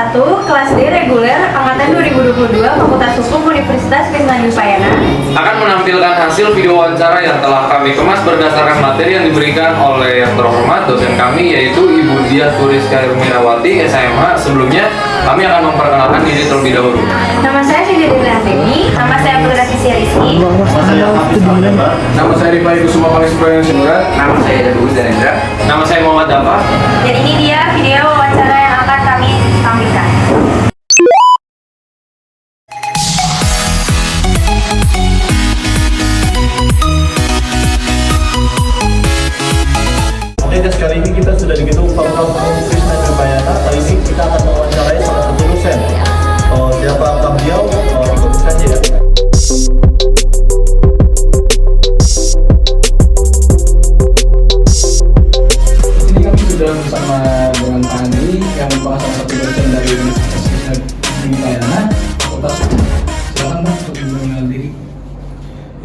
1, kelas D reguler angkatan 2022 Fakultas Hukum Universitas Krisnadi Upayana akan menampilkan hasil video wawancara yang telah kami kemas berdasarkan materi yang diberikan oleh yang terhormat dosen kami, yaitu Ibu Diah Turiska Irmirawati, SMH. Sebelumnya kami akan memperkenalkan diri terlebih dahulu. Nama saya Cindy Deviantini, nama saya Putra Sisi Rizky. Nama saya Rifai Kusuma Pangisuprayan Sinurat. Nama saya Dadugus Danendra. Nama saya Muhammad Dafa. Dan ini dia video wawancara yang akan kami tampilkan. Oke guys, kali ini kita sudah di gedung Fakultas Hukum Krisnadi Upayana. Kali ini kita akan mewawancarai salah satu dosen. Siapakah beliau? Ikut saja ya. Ini kami sudah bersama dengan Pak Andi yang merupakan salah satu dosen dari Universitas Krisnadi Upayana, Fakultas Hukum. Silakan Pak untuk mengenal diri.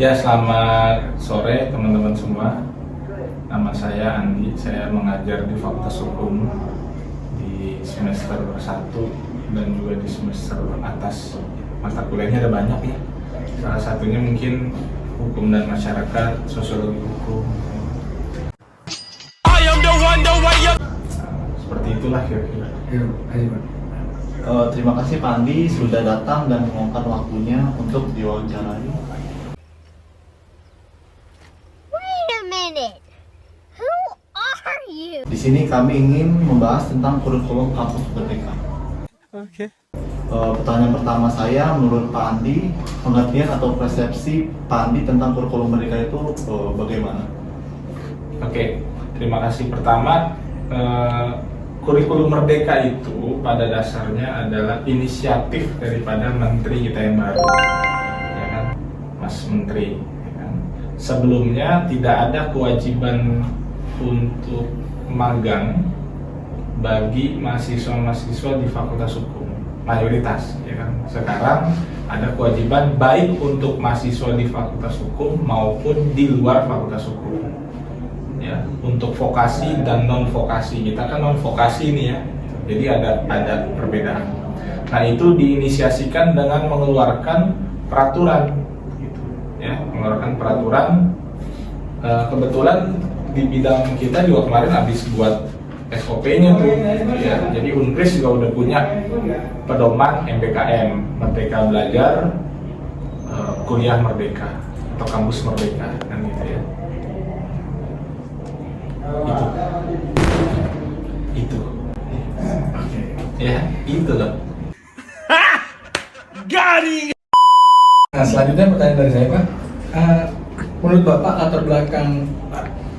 Ya, selamat sore teman-teman semua. Nama saya Andi, saya mengajar di Fakultas Hukum di semester 1 dan juga di semester atas. Mata kuliahnya ada banyak ya. Salah satunya mungkin hukum dan masyarakat, sosiologi hukum. Seperti itulah kira-kira. Terima kasih Pak Andi sudah datang dan meluangkan waktunya untuk diwawancarai. Wait a minute. Who are you? Di sini kami ingin membahas tentang kurikulum kampus merdeka. Oke. Pertanyaan pertama saya, menurut Pak Andi, pengertian atau persepsi Pak Andi tentang kurikulum merdeka itu bagaimana? Oke, terima kasih. Pertama, kurikulum merdeka itu pada dasarnya adalah inisiatif daripada menteri kita yang baru, ya kan, Mas Menteri. Ya kan? Sebelumnya tidak ada kewajiban untuk magang bagi mahasiswa-mahasiswa di Fakultas Hukum, mayoritas, ya kan. Sekarang ada kewajiban baik untuk mahasiswa di Fakultas Hukum maupun di luar Fakultas Hukum. Ya, untuk vokasi dan non vokasi. Kita kan non vokasi ini ya, jadi ada perbedaan. Nah, itu diinisiasikan dengan mengeluarkan peraturan, gitu, ya, mengeluarkan peraturan. Kebetulan di bidang kita juga kemarin habis buat SOP-nya tuh, ya. Jadi Unkris juga udah punya pedoman MBKM, Merdeka Belajar, Kuliah Merdeka atau Kampus Merdeka, kan gitu ya. Itu ya, itu loh. Nah, selanjutnya pertanyaan dari saya Pak. Menurut Bapak latar belakang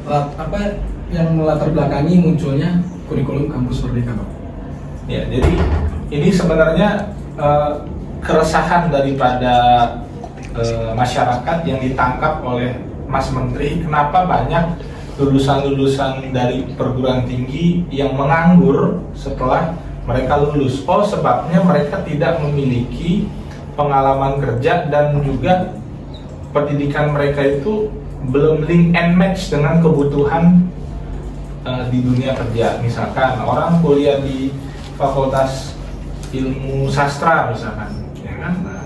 apa yang melatar belakangi munculnya kurikulum kampus merdeka Pak? Ya, jadi ini sebenarnya keresahan daripada masyarakat yang ditangkap oleh Mas Menteri. Kenapa banyak lulusan-lulusan dari perguruan tinggi yang menganggur setelah mereka lulus? Oh, sebabnya mereka tidak memiliki pengalaman kerja dan juga pendidikan mereka itu belum link and match dengan kebutuhan di dunia kerja. Misalkan orang kuliah di Fakultas Ilmu Sastra misalkan, ya kan? Nah,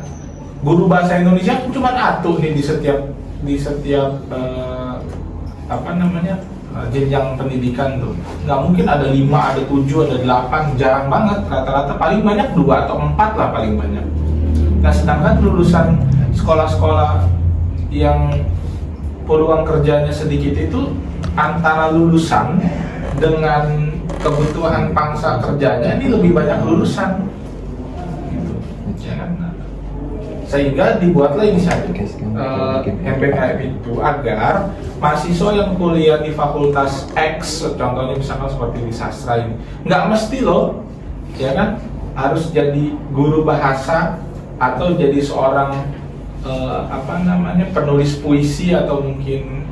guru bahasa Indonesia cuma atuh nih di setiap jenjang pendidikan tuh. Nggak mungkin ada 5, ada 7, ada 8, jarang banget. Rata-rata paling banyak 2 atau 4 lah paling banyak. Nah, sedangkan lulusan sekolah-sekolah yang peluang kerjanya sedikit itu antara lulusan dengan kebutuhan pangsa kerjanya ini lebih banyak lulusan, gitu. Ya kan? Sehingga dibuatlah inisiatif MBKM itu agar mahasiswa yang kuliah di Fakultas X, contohnya misalkan seperti di sastra ini, nggak mesti loh, ya kan, harus jadi guru bahasa atau jadi seorang penulis puisi atau mungkin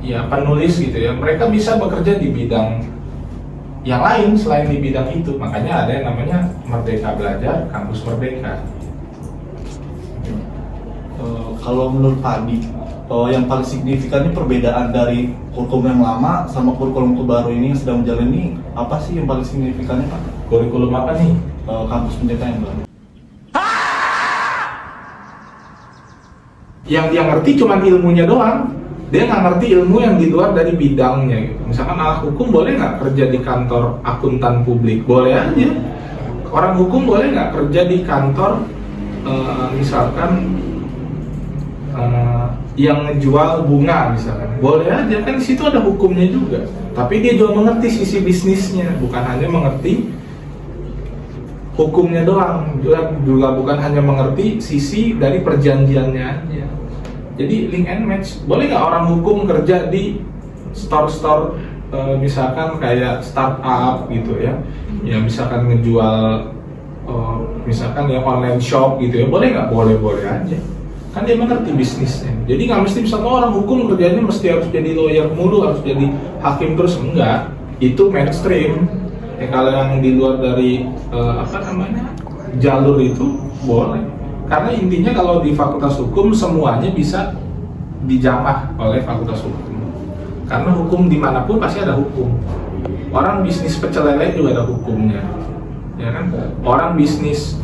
ya penulis gitu ya. Mereka bisa bekerja di bidang yang lain selain di bidang itu. Makanya ada yang namanya Merdeka Belajar, Kampus Merdeka. Kalau menurut Pak Adi, yang paling signifikan ini perbedaan dari kurikulum yang lama sama kurikulum terbaru ini yang sedang menjalani, apa sih yang paling signifikannya Pak? Kurikulum apa nih? Kampus Merdeka yang baru. Yang dia ngerti cuma ilmunya doang. Dia nggak ngerti ilmu yang di luar dari bidangnya gitu. Misalkan anak hukum boleh nggak kerja di kantor akuntan publik? Boleh aja. Orang hukum boleh nggak kerja di kantor misalkan yang ngejual bunga misalkan? Boleh aja, kan di situ ada hukumnya juga. Tapi dia juga mengerti sisi bisnisnya, bukan hanya mengerti hukumnya doang, juga bukan hanya mengerti sisi dari perjanjiannya aja. Jadi link and match. Boleh nggak orang hukum kerja di store-store misalkan kayak startup gitu ya, yang misalkan ngejual misalkan ya online shop gitu ya, boleh nggak? Boleh aja. Kan dia mengerti bisnisnya. Jadi nggak mesti misalkan orang hukum kerjanya mesti harus jadi lawyer mulu, harus jadi hakim terus, enggak. Itu mainstream. Ya, kalau yang di luar dari jalur itu boleh. Karena intinya kalau di fakultas hukum semuanya bisa dijamah oleh fakultas hukum. Karena hukum dimanapun pasti ada hukum. Orang bisnis pecel lele juga ada hukumnya, ya kan? Orang bisnis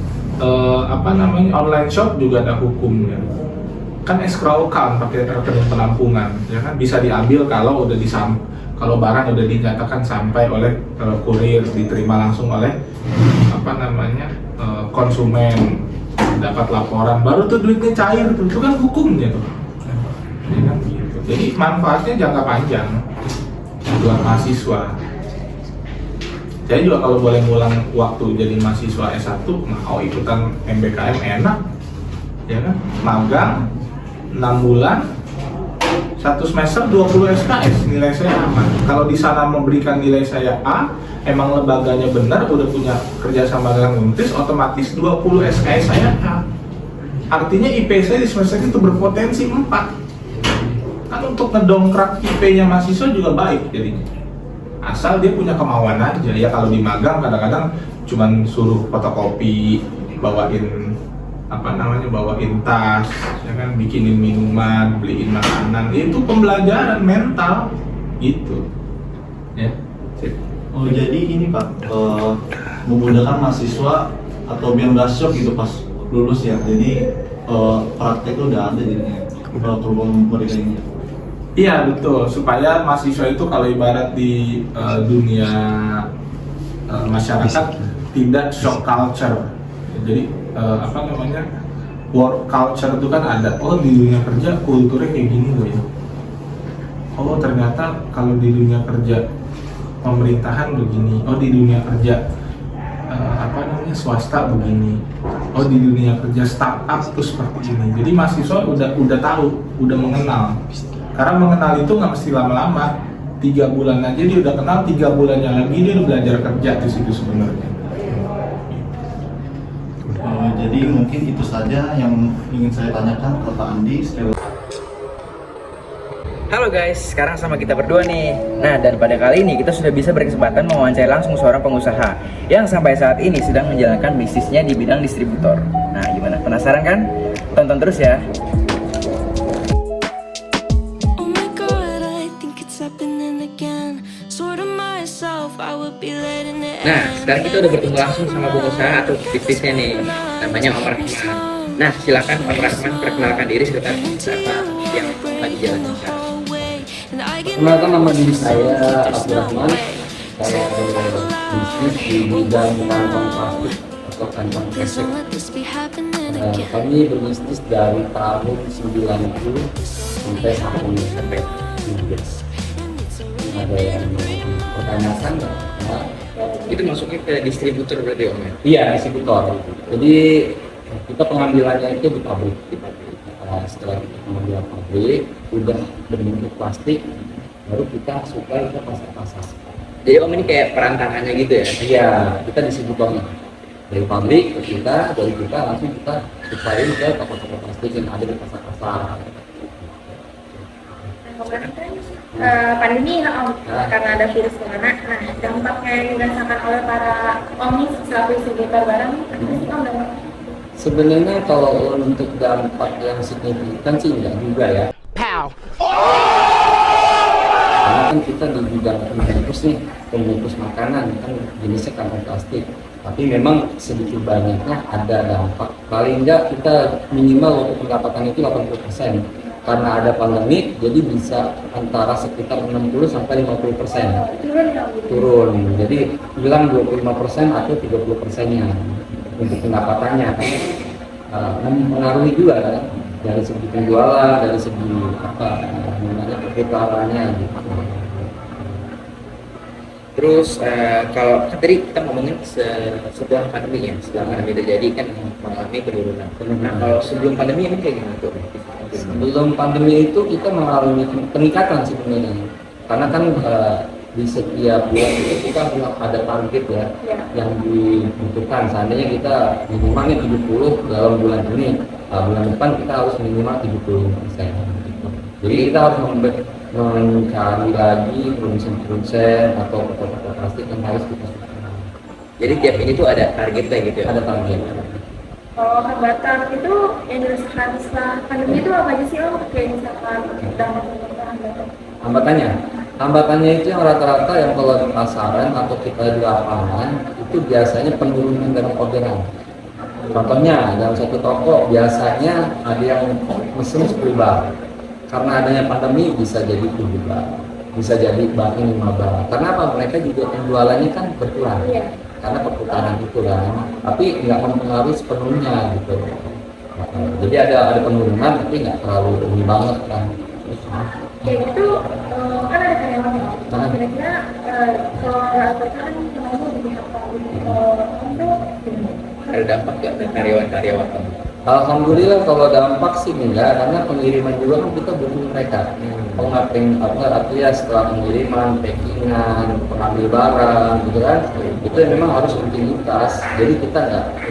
online shop juga ada hukumnya. Kan escrow account pakai rekening penampungan, ya kan? Bisa diambil kalau udah kalau barang udah dinyatakan sampai oleh kurir, diterima langsung oleh konsumen, dapat laporan, baru tuh duitnya cair tuh, itu kan hukumnya tuh. Ya kan, gitu. Jadi manfaatnya jangka panjang buat mahasiswa. Saya juga kalau boleh ngulang waktu jadi mahasiswa S1, mau ikutan MBKM enak, ya kan? Magang 6 bulan, 1 semester 20 SKS, nilai saya aman. Kalau di sana memberikan nilai saya A, emang lembaganya benar, udah punya kerjasama dengan Untris, otomatis 20 SKS saya A. Artinya IP saya di semester itu berpotensi 4. Kan untuk ngedongkrak IP-nya mahasiswa juga baik jadinya. Asal dia punya kemauan aja. Ya kalau di magang kadang-kadang cuman suruh fotokopi, bawain tas, ya kan, bikinin minuman, beliin makanan, itu pembelajaran mental gitu, ya. Oh jadi ini Pak, memudahkan mahasiswa atau biar nggak shock gitu pas lulus ya. Jadi praktek itu udah ada jadinya program mereka ini. Iya betul, supaya mahasiswa itu kalau ibarat di dunia masyarakat tidak shock culture. Jadi work culture itu kan ada. Oh di dunia kerja kulturnya kayak gini loh ya. Oh ternyata kalau di dunia kerja pemerintahan begini. Oh di dunia kerja swasta begini. Oh di dunia kerja startup tuh seperti ini. Jadi mahasiswa udah tahu, udah mengenal. Karena mengenal itu nggak mesti lama-lama. 3 bulan aja dia udah kenal, 3 bulannya lagi dia udah belajar kerja di situ sebenarnya. Jadi mungkin itu saja yang ingin saya tanyakan ke Pak Andi. Halo guys, sekarang sama kita berdua nih. Nah, dan pada kali ini kita sudah bisa berkesempatan mewawancarai langsung seorang pengusaha yang sampai saat ini sedang menjalankan bisnisnya di bidang distributor. Nah, gimana? Penasaran kan? Tonton terus ya. Nah, sekarang kita udah bertemu langsung sama pengusaha atau bisnisnya nih, namanya Om Rahman. Nah, silakan Om Rahman perkenalkan diri serta apa yang lagi jalan sekarang. Perkenalkan, nama diri saya Abdul Rahman. Saya bisnis di bidang kantong plastik atau kantong kresek. Kami berbisnis dari tahun 90 sampai saat ini. Ada yang pertanyakan nggak? Itu masuknya ke distributor berarti Om ya? Iya, distributor. Jadi kita pengambilannya itu di pabrik. Setelah kita pengambilan pabrik, udah berbentuk plastik, baru kita suplai ke pasar-pasar. Jadi Om ini kayak perantaranya gitu ya? Iya, kita distributornya dari pabrik ke kita, dari kita langsung kita suplai ke toko-toko plastik yang ada di pasar-pasar. Pandemi ya Om, karena ada virus corona. Nah, dampaknya yang dirasakan oleh para Om selaku distributor barang apa sih Om? Sebenarnya kalau untuk dampak yang signifikan sih enggak juga ya. Karena kan kita di bidang pembungkus makanan kan jenisnya kantong plastik. Tapi memang sedikit banyaknya ada dampak. Paling enggak kita minimal untuk pendapatan itu 80%. Karena ada pandemi, jadi bisa antara sekitar 60 sampai 50% turun. Jadi bilang 25% atau 30%-nya untuk pendapatannya. Mempengaruhi juga kan dari segi penjualan, dari segi perputarannya gitu. Terus kalau kan tadi kita ngomongin setelah pandemi ya, setelah pandemi terjadi kan mengalami penurunan. Nah kalau sebelum pandemi ini kayak gimana tuh? Sebelum pandemi itu kita mengalami peningkatan sebenarnya, karena kan di setiap bulan itu kita ada target ya yang dibutuhkan. Seandainya kita minimalnya 70 dalam bulan ini, bulan depan kita harus minimal 70%. Jadi kita harus mencari lagi produsen atau toko-toko plastik yang harus kita susun. Jadi tiap ini tuh ada targetnya gitu ya? Ada target. Kalau hambatan itu yang dirasakan setelah pandemi itu apa aja sih Om? Kayak misalkan hambatan. Hambatannya itu yang rata-rata yang kalau di pasaran atau kita di lapangan itu biasanya penurunan dalam orderan. Contohnya dalam satu toko biasanya ada yang mesen 10 bar. Karena adanya pandemi bisa jadi 7 bar, bisa jadi bahkan 5 bar. Karena apa? Mereka juga penjualannya kan berkurang. Karena perputaran itu kan, tapi nggak mempengaruhi sepenuhnya gitu. Jadi ada penurunan tapi nggak terlalu tinggi banget kan. Kayak gitu kan ada karyawan ya. Kira-kira kalau operator kan namanya di pihak untuk Ada dampak nggak ke karyawan-karyawan? Alhamdulillah kalau dampak sih enggak, karena pengiriman juga kan kita butuh mereka. Artinya setelah pengiriman, packingan, pengambil barang gitu kan, itu memang harus rutinitas. Jadi kita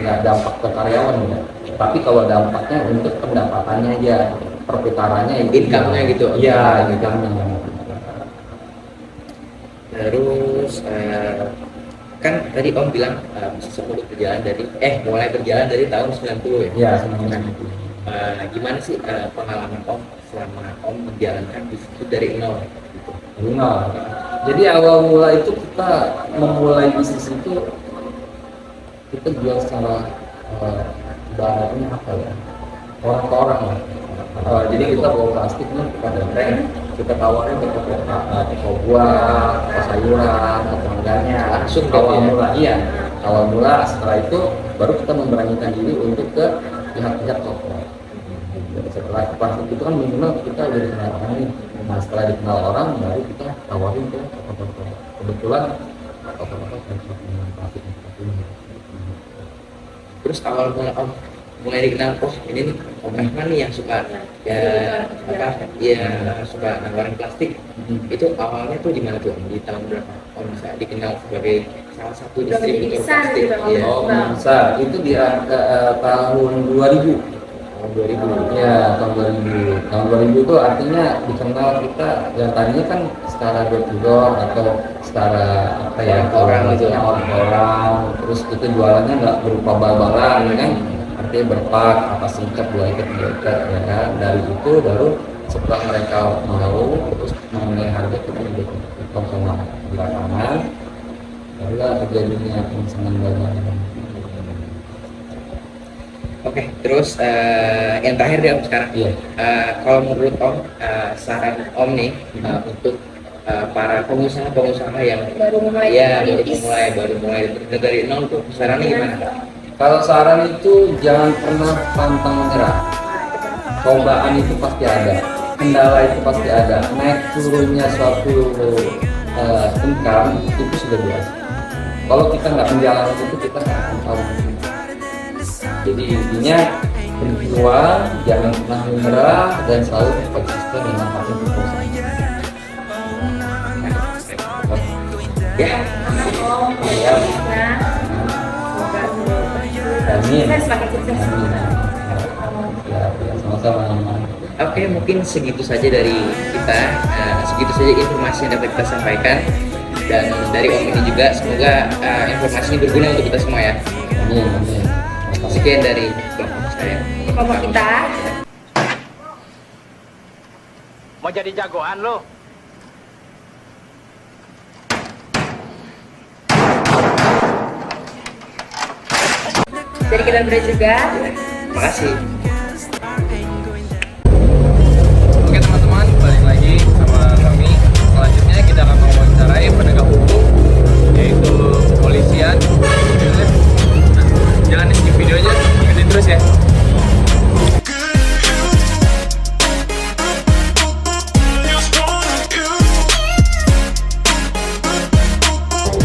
nggak dampak ke karyawan ya. Tapi kalau dampaknya untuk pendapatannya aja, perputarannya Income-nya gitu? Iya, income-nya. Terus kan tadi Om bilang bisnis Om mulai berjalan dari tahun 90 ya? Iya, sebenarnya. Gimana sih pengalaman Om selama Om menjalankan bisnis itu dari nol? Nah, jadi awal mula itu kita memulai bisnis itu kita jual secara barangnya apa ya, orang ke orang lah. Jadi kita bawa plastiknya kepada mereka, kita tawarin ke toko buah, toko sayuran, ke temangganya. Langsung awal mula, iya. Awal mula setelah itu baru kita memberanikan diri untuk ke pihak-pihak toko. Setelah plastik itu kan minimal kita udah dikenal orang nih. Nah setelah dikenal orang baru kita tawarin ke toko-toko. Kebetulan toko-toko plastik ini. Terus awal mula Om mulai dikenal, ini nih Om Rahman nih yang suka suka nawarin plastik. Itu awalnya tuh gimana tuh Om? Di tahun berapa Om bisa dikenal sebagai salah satu distributor plastik? Iya. Bisa, itu di tahun 2000. Tahun 2000. Ya, tahun 2000. Tahun 2000 itu artinya dikenal kita yang tadinya kan secara door to door atau secara orang gitu, orang. Terus itu jualannya nggak berupa bal-balan ya kan, artinya berpak, apa singkat, 2 ikat, 3 ikat ya kan. Dari itu baru setelah mereka mau terus mengenai harga itu juga sama di lapangan, barulah terjadinya pemesanan banyak. Oke, terus yang terakhir deh Om sekarang. Iya. Kalau menurut Om, saran Om nih untuk para pengusaha yang baru mulai baru mulai dari nol tuh, sarannya gimana? Kalau saran itu jangan pernah pantang menyerah. Cobaan itu pasti ada, kendala itu pasti ada. Naik turunnya suatu income itu sudah biasa. Kalau kita nggak menjalani itu kita nggak akan tahu. Jadi intinya berjuang, jangan pernah menyerah dan selalu konsisten dengan apa yang kita lakukan. Ya, ya. Amin. Semakin sukses. Ya, sama-sama. Oke, mungkin segitu saja dari kita. Segitu saja informasi yang dapat kita sampaikan. Dan dari Om ini juga, semoga informasi ini berguna untuk kita semua ya. Amin. Amin. Sekian dari kelompok saya. Kelompok kita. Mau jadi jagoan lo? dari kita berdua juga. Makasih. Oke teman-teman, balik lagi sama kami. Selanjutnya kita akan mewawancarai penegak hukum, yaitu kepolisian. Nah, jangan di skip video aja, ikutin terus ya.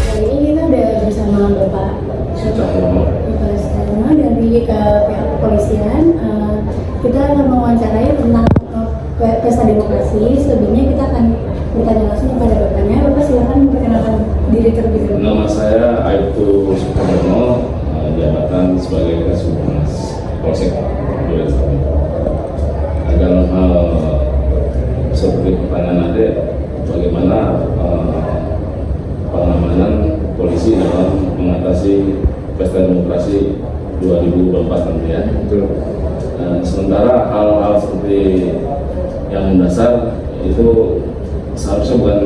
Hari ini kita udah bersama Bapak Sucaksono dari pihak kepolisian. Kita akan mewawancarai tentang pesta demokrasi. Selebihnya kita akan bertanya langsung kepada Bapaknya. Bapak silakan memperkenalkan diri terlebih dahulu. Nama saya Aibtu Sukarno, jabatan sebagai Kasubmas Polsek Boyolali. Dalam hal seperti pertanyaan Ade, bagaimana pengamanan polisi dalam mengatasi pesta demokrasi 2024 nanti ya. Sementara hal-hal seperti yang mendasar itu seharusnya bukan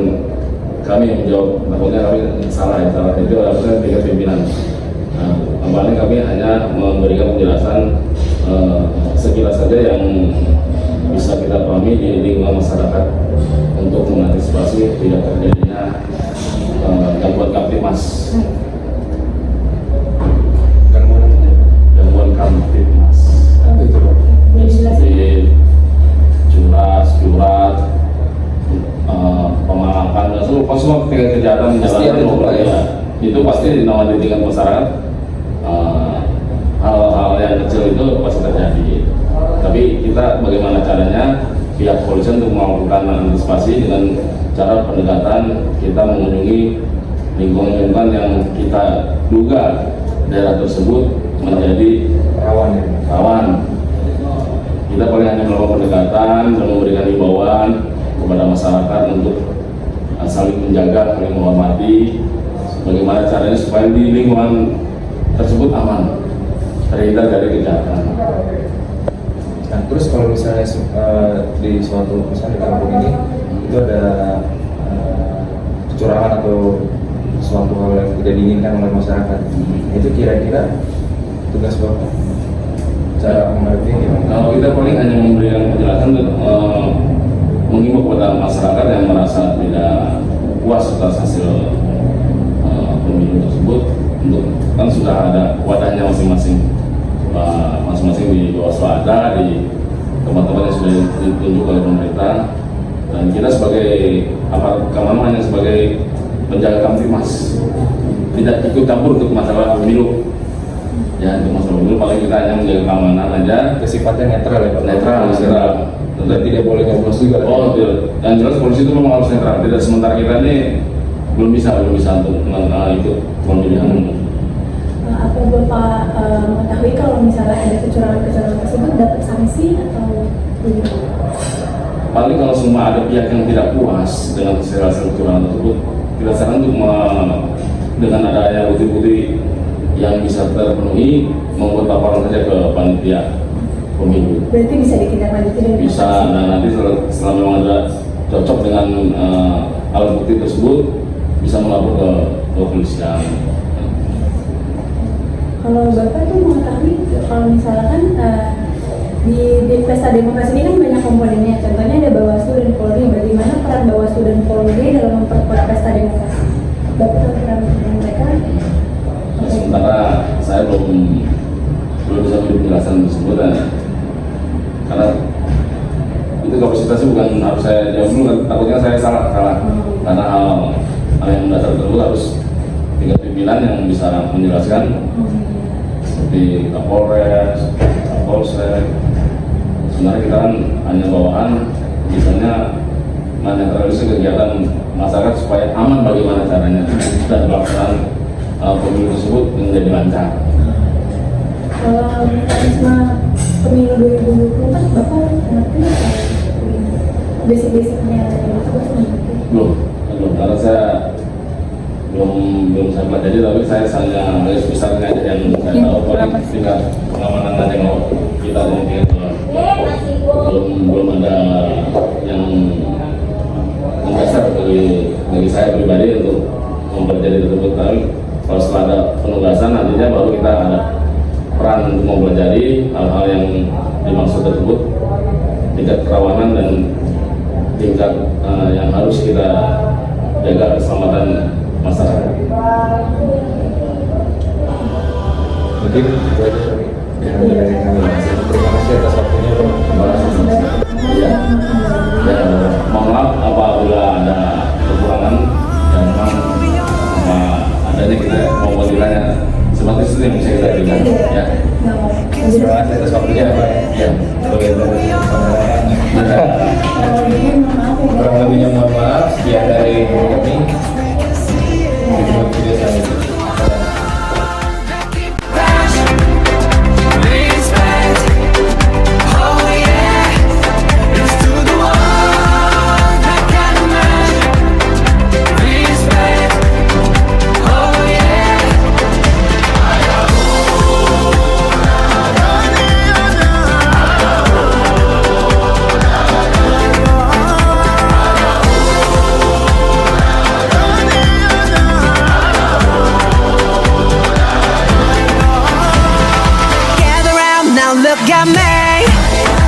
kami yang menjawab, takutnya kami salah itu harusnya tingkat pimpinan. Paling kami hanya memberikan penjelasan sekilas saja yang bisa kita pahami di lingkungan masyarakat untuk mengantisipasi tidak terjadinya gangguan Kamtibmas. Gangguan Kamtibmas. Seperti curat, pemalakan, semua kejahatan jalan ya. Itu pasti di tingkat masyarakat. Hal-hal yang kecil itu pasti terjadi. Tapi kita bagaimana caranya pihak kepolisian untuk melakukan antisipasi dengan cara pendekatan kita mengunjungi lingkungan-lingkungan yang kita duga daerah tersebut menjadi rawan. Kita paling hanya melakukan pendekatan dan memberikan himbauan kepada masyarakat untuk saling menjaga, saling menghormati. Bagaimana caranya supaya di lingkungan tersebut aman, terhindar dari kejahatan. Nah, terus kalau misalnya di suatu misalnya di kampung ini itu ada kecurangan atau suatu hal yang tidak diinginkan oleh masyarakat, itu kira-kira tugas Bapak cara menghadapinya gimana? Kalau kita paling hanya memberikan penjelasan untuk mengimbau kepada masyarakat yang merasa tidak puas atas hasil pemilu tersebut, untuk kan sudah ada wadahnya masing-masing di Bawaslu ada, di tempat-tempat yang sudah ditunjuk oleh pemerintah, dan kita sebagai aparat keamanan hanya sebagai penjaga Kamtibmas, tidak ikut campur untuk masalah pemilu. Ya, untuk masalah pemilu paling kita hanya menjaga keamanan aja. Sifatnya netral ya Pak? Netral. Dan tidak boleh nyoblos juga. Oh, tidak. Yang jelas polisi itu memang harus netral. Tidak, sementara kita ini belum bisa untuk ikut pemilihan umum. Apa Bapak mengetahui kalau misalnya ada kecurangan tersebut dapat sanksi atau bagaimana? Paling kalau semua ada pihak yang tidak puas dengan hasil kecurangan tersebut, kita sarankan untuk dengan adanya bukti-bukti yang bisa terpenuhi membuat laporan saja ke panitia pemilu. Berarti bisa ditindaklanjuti dengan bisa. Nah, nanti setelah memang ada cocok dengan alat bukti tersebut, bisa melapor ke kepolisian. Kalau Bapak tuh mengetahui kalau misalkan di pesta demokrasi ini kan banyak komponennya, contohnya ada Bawaslu dan Polri. Bagaimana peran Bawaslu dan Polri dalam memperkuat pesta demokrasi? Bapak tahu peran mereka? Nah, sementara saya belum bisa memberi penjelasan tersebut karena itu kapasitasnya bukan harus saya jawab dulu, takutnya saya salah karena hal yang mendasar tersebut harus tingkat pimpinan yang bisa menjelaskan seperti Kapolres, Kapolsek. Sebenarnya kita kan hanya bawaan, misalnya menetralisir kegiatan masyarakat supaya aman bagaimana caranya dan pelaksanaan pemilu tersebut menjadi lancar. Kalau mekanisme pemilu 2024 Bapak ngerti basic-basicnya belum, karena saya belum saya pelajari, tapi saya hanya garis besarnya aja yang saya tahu. Paling tingkat pengamanan aja kalau kita mungkin belum ada yang mendasar bagi saya pribadi untuk mempelajari tersebut. Tapi kalau setelah ada penugasan nantinya baru kita ada peran untuk mempelajari hal-hal yang dimaksud tersebut, tingkat kerawanan dan tingkat yang harus kita jaga keselamatan masyarakat. Mungkin itu aja sorry yang ada dari kami. Terima kasih atas waktunya Bro. Terima kasih. Ya, mohon maaf apabila ada kekurangan dan memang adanya kita mau kiranya seperti itu yang bisa kita berikan. Ya. Terima kasih atas waktunya Pak. Ya. Sebagai kurang lebihnya mohon maaf. Sekian dari kami. Video selanjutnya. Look at me.